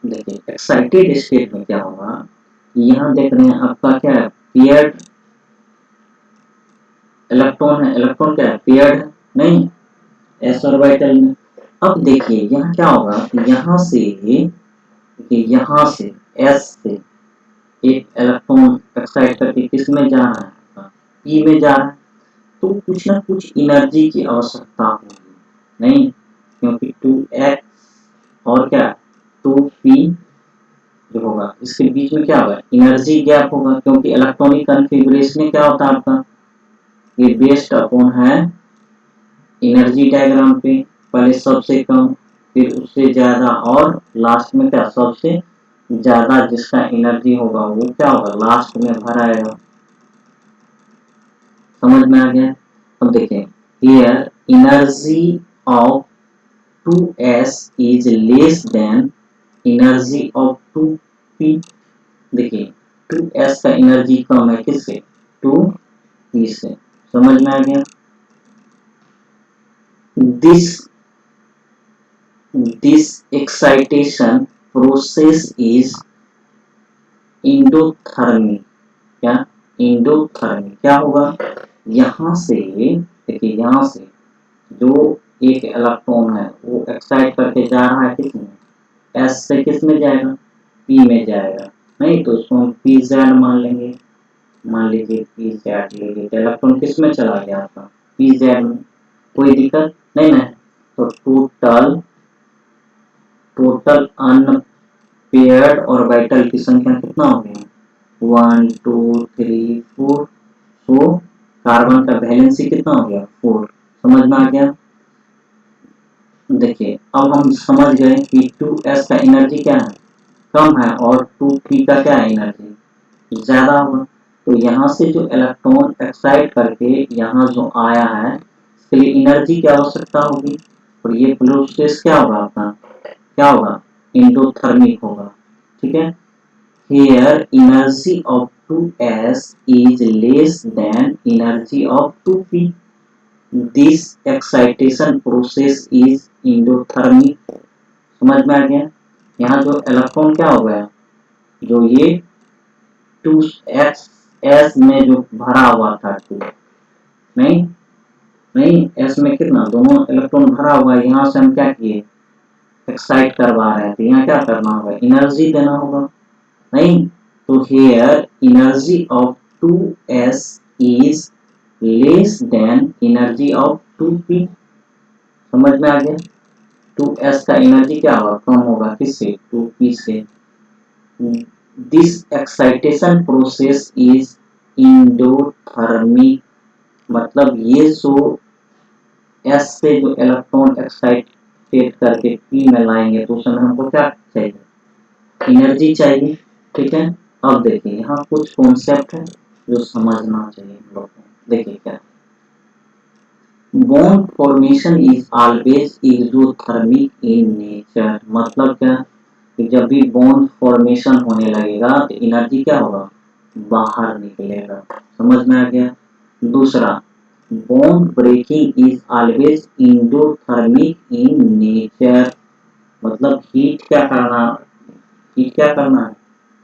देखिए एक्साइटेड स्टेट में क्या होगा, यहाँ देख रहे हैं आपका क्या है, पेयर्ड इलेक्ट्रॉन है, इलेक्ट्रॉन क्या है, पेयर्ड है नहीं, एस ऑर्बिटल में। अब देखिए यहाँ क्या होगा, यहाँ से यहाँ से एस से एक इलेक्ट्रॉन एक्साइट करके किस में जा रहा है, ई में जा रहा है। तो कुछ ना कुछ एनर्जी की आवश्यकता होगी नहीं, क्योंकि 2x और क्या 2p जो होगा इसके बीच में क्या होगा, एनर्जी गैप होगा, क्योंकि इलेक्ट्रॉनिक कॉन्फ़िगरेशन क्या होता है आपका, ये बेस्ड अपॉन है एनर्जी डायग्राम पे, पहले सबसे कम फिर उससे ज्यादा और लास्ट में क्या सबसे ज्यादा जिसका एनर्जी होगा वो क्या होगा लास्ट में भरा आएगा। समझ में आ गया। अब देखें here energy of 2s is less than energy of 2p। देखिए 2s का एनर्जी कम है किससे, 2p से। समझ में आ गया। This excitation process is endothermy. क्या, एंडोथर्मी क्या होगा, यहाँ से देखिए यहाँ से जो एक इलेक्ट्रॉन है वो एक्साइट करके जा रहा है किसमें, एस से किस में जाएगा, पी में जाएगा। नहीं तो उसको हम पी जेड मान लेंगे, मान लीजिए पी जेड ले लीजिए, इलेक्ट्रॉन किस में चला गया आपका, पी जेड में, कोई दिक्कत नहीं ना। तो टोटल अनपेयर्ड ऑर्बिटल की संख्या कितना हो गया, 1 2 3 4। तो कार्बन का वैलेंसी कितना हो गया, 4। समझ में आ गया। देखिए अब हम समझ गए कि 2s का एनर्जी क्या है, कम है, और 2p का क्या है एनर्जी ज्यादा होगा। तो यहाँ से जो इलेक्ट्रॉन एक्साइट करके यहाँ जो आया है इसके लिए एनर्जी की आवश्यकता होगी, और ये प्रोसेस क्या होगा आपका, क्या होगा, एंडोथर्मिक होगा। ठीक है। Here energy of 2s is less than energy of 2p. This excitation process is endothermic. समझ में आ गया। यहाँ जो इलेक्ट्रॉन क्या हो गया, जो ये 2s में जो भरा हुआ था 2, नहीं नहीं s में कितना, दोनों इलेक्ट्रॉन भरा हुआ है, यहाँ से हम क्या किए एक्साइट करवा रहे हैं, तो यहाँ क्या करना होगा, एनर्जी देना होगा। नहीं तो here energy of 2s is less than energy of 2p। समझ में आ गया। 2s का एनर्जी क्या होगा, कम होगा किससे, 2p से। This excitation process is endothermic. मतलब ये जो s से जो इलेक्ट्रॉन एक्साइटेड करके p में लाएंगे तो उसमें हमको क्या चाहिए, एनर्जी चाहिए। ठीक है। अब देखिए यहाँ कुछ कॉन्सेप्ट है जो समझना चाहिए हम लोग को। देखिए क्या, bond formation is always exothermic in nature. मतलब क्या, कि जब भी बॉन्ड फॉर्मेशन होने लगेगा तो एनर्जी क्या होगा, बाहर निकलेगा। समझ में आ गया। दूसरा, bond breaking is always endothermic in nature. मतलब हीट क्या करना, हीट क्या करना है,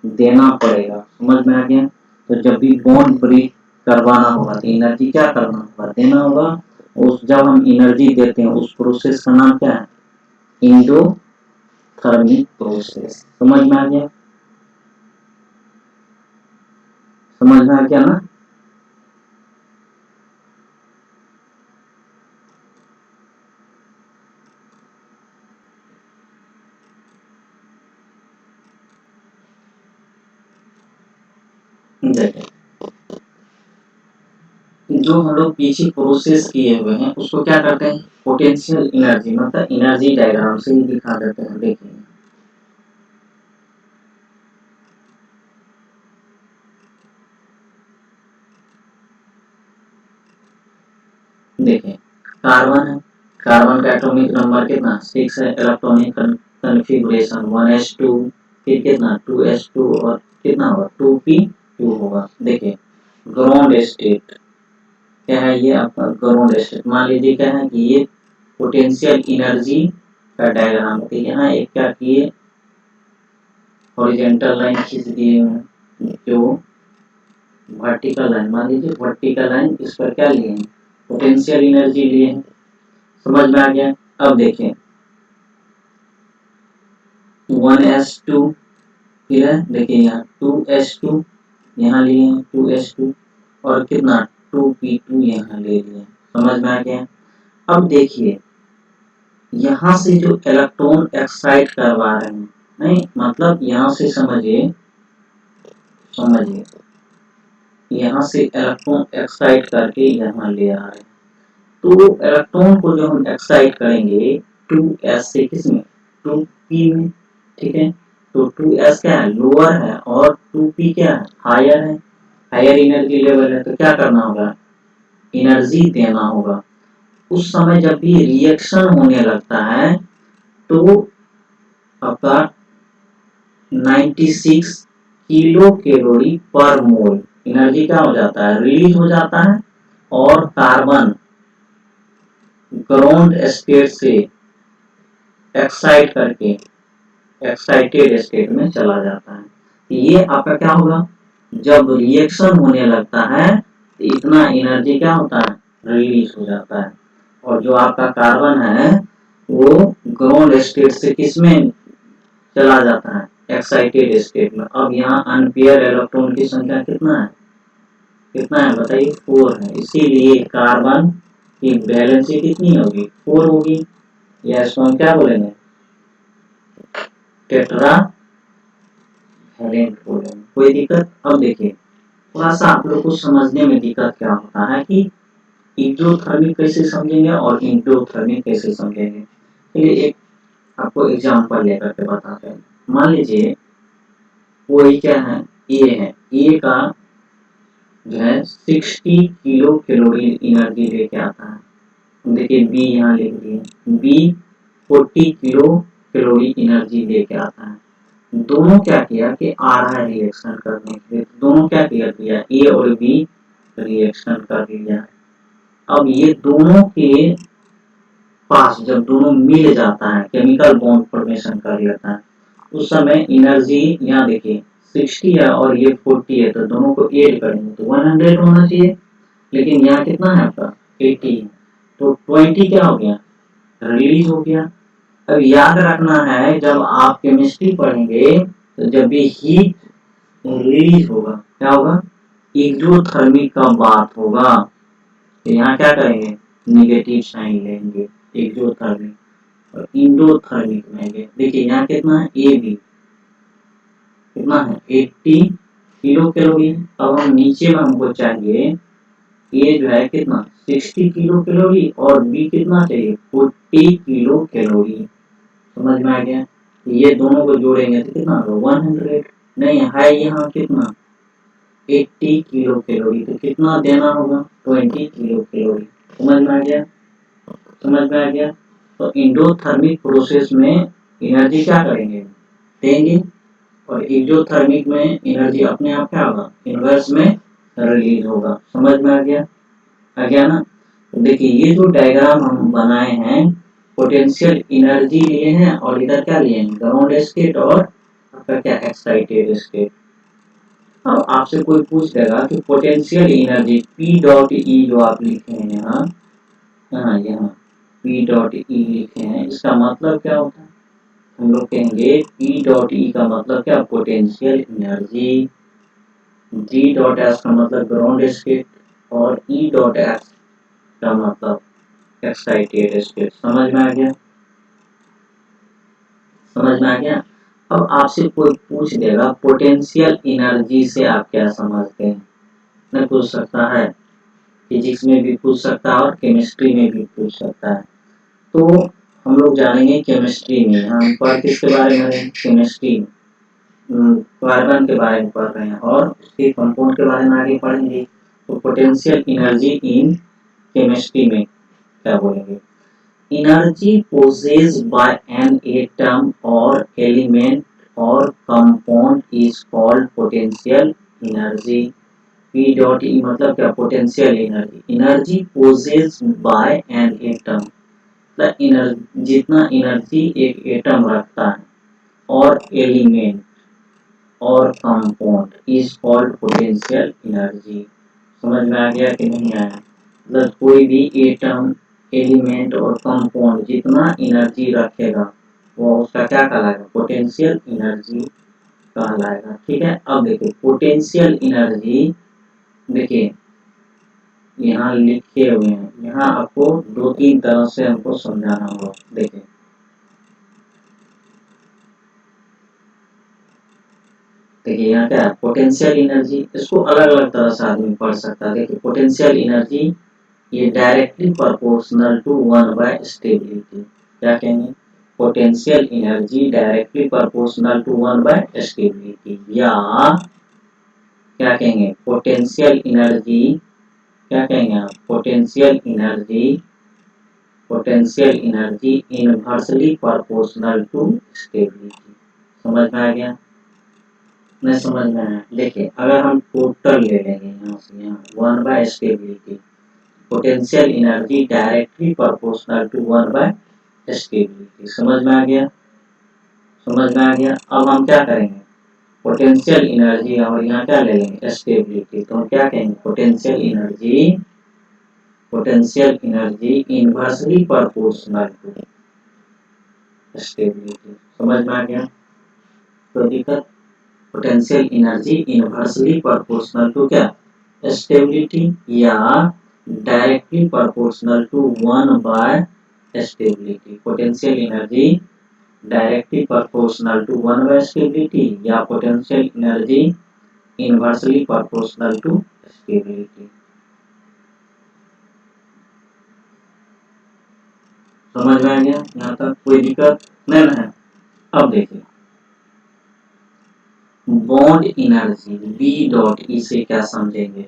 देना पड़ेगा। समझ में आ गया। तो जब भी बॉन्ड ब्रेक करवाना होगा तो एनर्जी क्या करना होगा, देना होगा। उस जब हम एनर्जी देते हैं उस प्रोसेस का नाम क्या है, एंडोथर्मिक प्रोसेस। समझ में आ गया, समझ में आ गया ना। देखिए जो हम लोग पीछे प्रोसेस किए हुए हैं उसको क्या करते हैं, पोटेंशियल एनर्जी, मतलब एनर्जी डायग्राम से ही दिखा देते हैं। देखिए देखिए कार्बन है, कार्बन का एटॉमिक नंबर कितना 6 है, इलेक्ट्रॉनिक कॉन्फ़िगरेशन 1s2, फिर कितना 2s2 और कितना होगा 2p2 होगा। देखिए ग्राउंड स्टेट क्या है, ये आपका ग्राउंड स्टेट। मान लीजिए क्या है कि ये पोटेंशियल एनर्जी का डायग्राम है। यहाँ एक क्या किए, हॉरिजॉन्टल लाइन खींच दिए हैं, जो वर्टिकल लाइन, मान लीजिए वर्टिकल लाइन, इस पर क्या लिए हैं, पोटेंशियल एनर्जी लिए हैं। समझ में आ गया। अब देखें 1s2, फिर है देखिए यहाँ 2s2 यहाँ लिए हैं 2s2, और कितना 2p2 यहाँ ले लिए। समझ में आ गया। अब देखिए यहाँ से जो इलेक्ट्रॉन एक्साइट करवा रहे हैं नहीं, मतलब यहाँ से समझिए, यहाँ से इलेक्ट्रॉन एक्साइट करके यहाँ ले आ रहे हैं। तो इलेक्ट्रॉन को जो हम एक्साइट करेंगे 2s से, किसमें, 2p में, ठीक है। तो 2s क्या है, लोअर है, और 2p क्या है, हायर है, हायर एनर्जी लेवल है। तो क्या करना होगा, एनर्जी देना होगा। उस समय जब भी रिएक्शन होने लगता है तो आपका 96 किलो कैलोरी पर मोल एनर्जी क्या हो जाता है, रिलीज हो जाता है, और कार्बन ग्राउंड स्टेट से एक्साइट करके एक्साइटेड स्टेट में चला जाता है। ये आपका क्या होगा, जब रिएक्शन होने लगता है तो इतना एनर्जी क्या होता है, रिलीज हो जाता है। और जो आपका कार्बन है वो ग्राउंड स्टेट से किसमें चला जाता है, एक्साइटेड स्टेट में। अब यहाँ अनपेयर इलेक्ट्रॉन की संख्या कितना है, बताइए, 4 है। इसीलिए कार्बन की वैलेंसी कितनी होगी, 4 होगी, या इसको हम क्या बोलेंगे, टेट्रा वैलेंट बोलेंगे। कोई दिक्कत। अब देखिए, थोड़ा सा आप लोग को समझने में दिक्कत क्या होता है कि एक्सोथर्मिक कैसे समझेंगे और एंडोथर्मिक कैसे समझेंगे। चलिए एक आपको एग्जांपल लेकर के बताते हैं। मान लीजिए कोई क्या है, ए है, ए का जो है 60 किलो कैलोरी एनर्जी लेके आता है। देखिए बी यहाँ लिख दिए, बी 40 किलो कैलोरी एनर्जी लेके आता है। दोनों क्या किया कि आ रहा है रिएक्शन करने के लिए, दोनों क्या किया, ए और बी रिएक्शन कर लिया। अब ये दोनों के पास जब दोनों मिल जाता है, केमिकल बॉन्ड फॉर्मेशन कर लेता है, उस समय एनर्जी यहाँ देखिए 60 है और ये 40 है, तो दोनों को ऐड करेंगे तो 100 होना चाहिए। लेकिन यहाँ कितना है आपका, 80 है, तो 20 क्या हो गया, रिलीज हो गया। अब याद रखना है, जब आप केमिस्ट्री पढ़ेंगे तो जब भी हीट रिलीज होगा, क्या होगा, एक्सोथर्मिक का बात होगा। तो यहाँ क्या करेंगे, निगेटिव साइन लेंगे एक्सोथर्मिक, और इंडोथर्मिक लेंगे। देखिए यहाँ कितना है, ए बी कितना है, 80 किलो कैलोरी। अब हम नीचे में हमको चाहिए, ए जो है कितना, 60 किलो कैलोरी, और बी कितना चाहिए, 40 किलो कैलोरी। समझ में आ गया। ये दोनों को जोड़ेंगे तो कितना होगा, 100। नहीं है यहाँ कितना, 80 किलो कैलोरी, तो कितना देना होगा, 20 किलो कैलोरी। समझ में आ गया, तो इंडोथर्मिक प्रोसेस में एनर्जी क्या करेंगे, देंगे, और एक्सोथर्मिक में एनर्जी अपने आप क्या होगा, इनवर्स में रिलीज होगा। समझ में आ गया ना। तो देखिए ये जो डायग्राम हम बनाए हैं, पोटेंशियल एनर्जी लिए हैं, और इधर क्या लिए हैं, ग्राउंड स्टेट और आपका क्या, एक्साइटेड स्टेट। अब आपसे कोई पूछ देगा कि potential energy P dot E जो आप लिखे हैं यहाँ P डॉट E लिखे हैं, इसका मतलब क्या होता है, हम लोग कहेंगे P डॉट E का मतलब क्या, potential energy. G dot S का मतलब ग्राउंड स्टेट, और E डॉट S का मतलब एक्साइटेड स्टेट। समझ में आ गया। अब आपसे कोई पूछ देगा पोटेंशियल एनर्जी से आप क्या समझते हैं, नहीं पूछ सकता है, फिजिक्स में भी पूछ सकता है और केमिस्ट्री में भी पूछ सकता है। तो हम लोग जानेंगे केमिस्ट्री में, हम पर किसके बारे में, केमिस्ट्री, कार्बन के बारे में पढ़ रहे हैं, और उसके कंपाउंड के बारे में आगे पढ़ेंगे। तो पोटेंशियल एनर्जी इन केमिस्ट्री में क्या बोलेंगे, energy possessed by an atom or element or compound is called potential energy। P dot E मतलब क्या, potential energy, energy possessed by an atom, मतलब जितना एनर्जी एक एटम रखता है, और एलिमेंट और compound is called potential energy. समझ में आ गया कि नहीं आया, मतलब कोई भी एटम, एलिमेंट और कंपाउंड जितना एनर्जी रखेगा वो उसका क्या कहलाएगा, पोटेंशियल एनर्जी कहलाएगा। ठीक है। अब देखिए पोटेंशियल एनर्जी, देखिए यहाँ लिखे हुए हैं, यहाँ आपको 2-3 तरह से हमको समझाना होगा। देखिए देखिए यहाँ क्या है, पोटेंशियल एनर्जी, इसको अलग अलग तरह से आदमी पढ़ सकता है। देखिए पोटेंशियल एनर्जी ये directly proportional to 1 by stability. क्या कहेंगे, potential energy directly proportional to 1 by stability, या क्या कहेंगे पोटेंशियल एनर्जी, क्या कहेंगे आप, potential energy inversely proportional to stability. समझ में आ गया, नहीं समझ में आया। देखिए अगर हम टोटल ले लेंगे यहाँ से, यहाँ 1 by stability, potential energy directly proportional to 1 by stability. समझ में आ गया, समझ में आ गया। अब हम क्या करेंगे, पोटेंशियल एनर्जी और यहाँ क्या ले लेंगे स्टेबिलिटी, तो हम क्या कहेंगे potential energy inversely proportional to stability. समझ में आ गया, तो दिक्कत, potential energy inversely proportional to क्या स्टेबिलिटी, या directly proportional to 1 by stability. Potential energy directly proportional to 1 by stability, या potential energy inversely proportional to stability. समझ में आ गया, यहाँ तक कोई दिक्कत नहीं ना है। अब देखिए बॉन्ड एनर्जी बी डॉट, इसे क्या समझेंगे,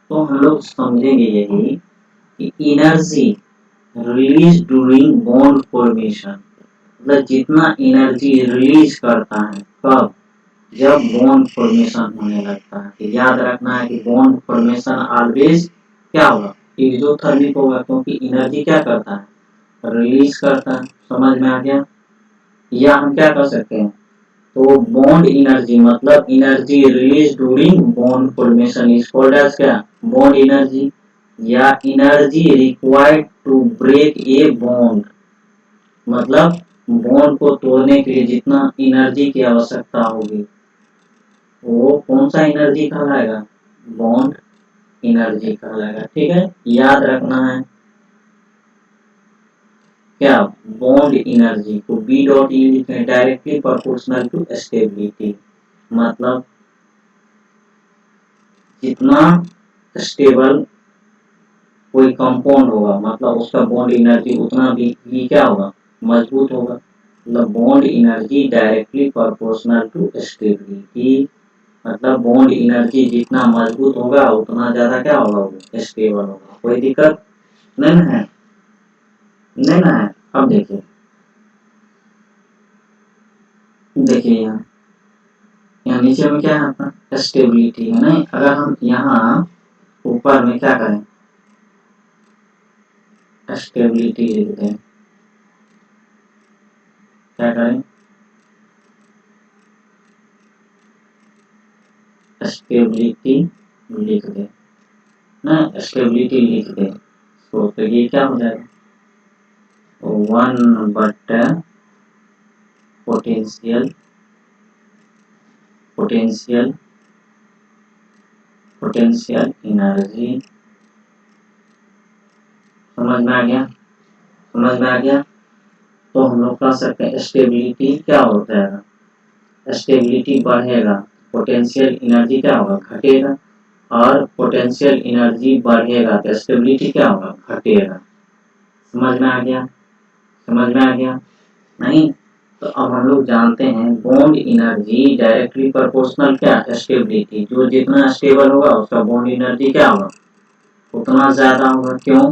तो हम लोग समझेंगे यही कि energy release during bond formation, मतलब जितना एनर्जी रिलीज करता है कब, जब बॉन्ड फॉर्मेशन होने लगता है। तो याद रखना है कि बॉन्ड फॉर्मेशन ऑलवेज क्या होगा, एक्सोथर्मिक होगा, क्योंकि एनर्जी क्या करता है, रिलीज करता है। समझ में आ गया, या हम क्या कर सकते हैं, तो बॉन्ड एनर्जी मतलब energy release during bond formation is called as क्या, बॉन्ड एनर्जी, या energy required to break a bond, मतलब बॉन्ड को तोड़ने के लिए जितना एनर्जी की आवश्यकता होगी वो कौन सा एनर्जी कहलाएगा, बॉन्ड एनर्जी कहलाएगा। ठीक है, याद रखना है क्या, बॉन्ड एनर्जी को बी डॉट ई लिखते हैं, डायरेक्टली प्रोपोर्शनल टू स्टेबिलिटी, मतलब जितना स्टेबल कोई कंपाउंड होगा मतलब उसका बॉन्ड एनर्जी उतना भी क्या होगा, मजबूत होगा। मतलब bond energy directly proportional to stability, मतलब बॉन्ड एनर्जी जितना मजबूत होगा उतना ज्यादा क्या होगा, स्टेबल होगा। कोई दिक्कत नहीं ना है, नहीं ना है। अब देखिए यहाँ नीचे में क्या है अपना स्टेबिलिटी है ना, अगर हम यहाँ ऊपर में क्या करें स्टेबिलिटी लिख दें, क्या करें स्टेबिलिटी लिख दें ना, स्टेबिलिटी लिख दें, तो ये क्या हो जाएगा 1 बटा पोटेंशियल एनर्जी। समझ में आ गया, समझ में आ गया। तो हम लोग कह सकते हैं स्टेबिलिटी क्या हो जाएगा, स्टेबिलिटी बढ़ेगा, पोटेंशियल एनर्जी क्या होगा, घटेगा, और पोटेंशियल एनर्जी बढ़ेगा तो स्टेबिलिटी क्या होगा, घटेगा। समझ में आ गया, समझ में आ गया नहीं। तो अब हम लोग जानते हैं बॉन्ड एनर्जी डायरेक्टली प्रोपोर्शनल क्या स्टेबिलिटी, जो जितना स्टेबल होगा उसका बॉन्ड एनर्जी क्या होगा, उतना ज्यादा होगा। क्यों,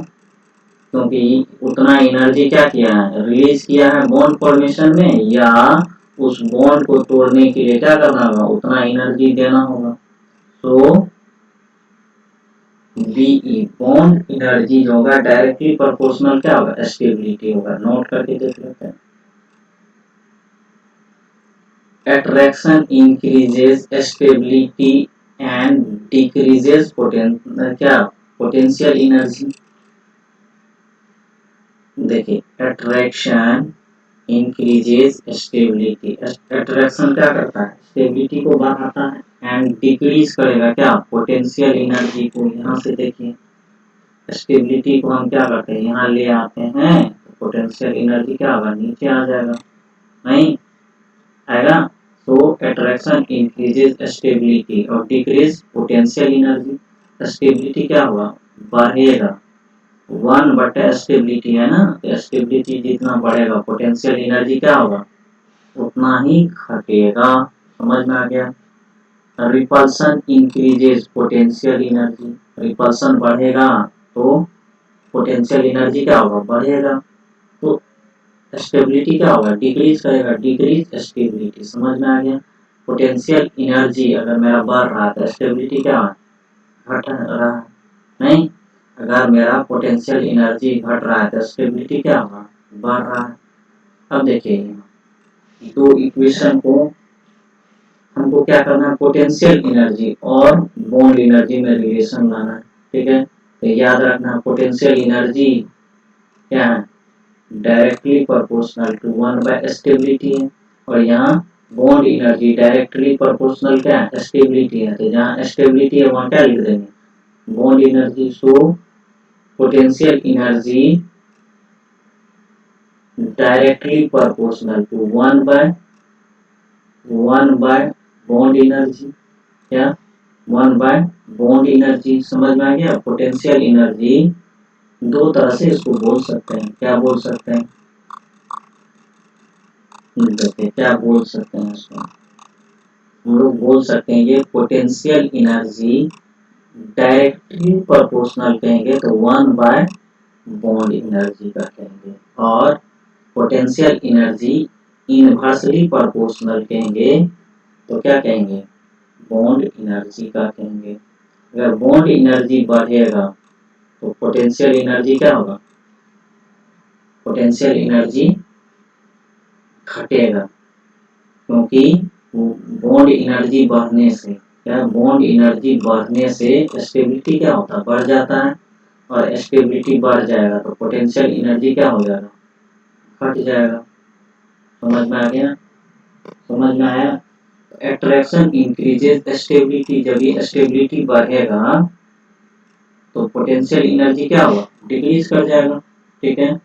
क्योंकि उतना एनर्जी क्या किया है, रिलीज किया है बॉन्ड फॉर्मेशन में, या उस बॉन्ड को तोड़ने के लिए क्या करना होगा, उतना एनर्जी देना होगा। तो बीई बॉन्ड एनर्जी जो होगा डायरेक्टली प्रोपोर्शनल क्या होगा, स्टेबिलिटी होगा। नोट करके देख लेते हैं, attraction increases stability and decreases potential energy। देखिए attraction increases stability, attraction क्या करता है, स्टेबिलिटी को बढ़ाता है, एंड डिक्रीज करेगा क्या, पोटेंशियल एनर्जी को। यहाँ से देखिए स्टेबिलिटी को हम क्या करते हैं, यहाँ ले आते हैं तो पोटेंशियल एनर्जी क्या होगा, नीचे आ जाएगा, नहीं आएगा। तो अट्रैक्शन इंक्रीजेज स्टेबिलिटी और डिक्रीज पोटेंशियल एनर्जी। स्टेबिलिटी क्या हुआ, बढ़ेगा, 1 बटे स्टेबिलिटी है ना, तो स्टेबिलिटी जितना बढ़ेगा पोटेंशियल एनर्जी क्या होगा, उतना ही घटेगा। समझ में आ गया। Repulsion increases potential energy, repulsion बढ़ेगा तो पोटेंशियल एनर्जी क्या होगा, बढ़ेगा। तो स्टेबिलिटी क्या होगा, डिक्रीज करेगा, डिक्रीज स्टेबिलिटी। समझ में आ गया। पोटेंशियल एनर्जी अगर मेरा बढ़ रहा है तो स्टेबिलिटी क्या है, घट रहा है, नहीं। अगर मेरा पोटेंशियल एनर्जी घट रहा है तो स्टेबिलिटी क्या होगा, बढ़ रहा है। अब देखिए दो इक्वेशन को हमको क्या करना है, पोटेंशियल एनर्जी और बॉन्ड एनर्जी में रिलेशन लाना है। ठीक है, तो याद रखना पोटेंशियल एनर्जी क्या है, डायरेक्टली प्रोपोर्शनल टू 1/स्टेबिलिटी है, और यहाँ बॉन्ड एनर्जी डायरेक्टली प्रोपोर्शनल क्या है, स्टेबिलिटी है। तो जहाँ स्टेबिलिटी है वहाँ क्या लिख देंगे, bond energy. So potential energy directly proportional to 1/1 bond energy, क्या 1/बॉन्ड एनर्जी। समझ में आ गया। पोटेंशियल एनर्जी दो तरह से इसको बोल सकते हैं, क्या बोल सकते हैं, देखिए क्या बोल सकते हैं इसको, हम लोग बोल सकते हैं ये पोटेंशियल एनर्जी डायरेक्टली प्रोपोर्शनल कहेंगे तो 1/बॉन्ड एनर्जी का कहेंगे, और पोटेंशियल एनर्जी इनवर्सली प्रोपोर्शनल कहेंगे तो क्या कहेंगे, बॉन्ड एनर्जी का कहेंगे। अगर बॉन्ड एनर्जी बढ़ेगा तो पोटेंशियल एनर्जी क्या होगा, पोटेंशियल एनर्जी घटेगा, क्योंकि बॉन्ड एनर्जी बढ़ने से क्या, बॉन्ड एनर्जी बढ़ने से स्टेबिलिटी क्या होता है, बढ़ जाता है, और स्टेबिलिटी बढ़ जाएगा तो पोटेंशियल एनर्जी क्या हो जाएगा, घट जाएगा। समझ में आ गया, समझ में आया। अट्रैक्शन इंक्रीजेज स्टेबिलिटी, जब ये स्टेबिलिटी बढ़ेगा तो पोटेंशियल एनर्जी क्या होगा, डिक्रीज कर जाएगा। ठीक है,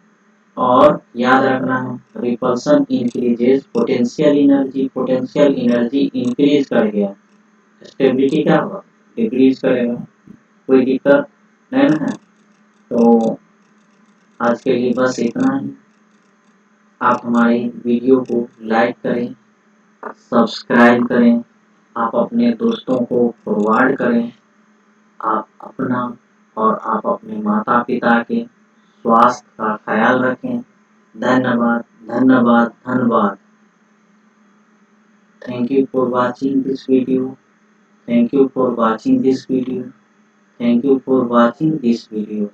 और याद रखना है repulsion increases potential energy, potential energy increase कर गया, स्टेबिलिटी क्या होगा, डिक्रीज करेगा। कोई दिक्कत नहीं ना है। तो आज के लिए बस इतना ही। आप हमारी वीडियो को लाइक करें, सब्सक्राइब करें, आप अपने दोस्तों को फॉरवर्ड करें, आप अपना और आप अपने माता पिता के स्वास्थ्य का ख्याल रखें। धन्यवाद, धन्यवाद, धन्यवाद। Thank you for watching this video. Thank you for watching this video. Thank you for watching this video.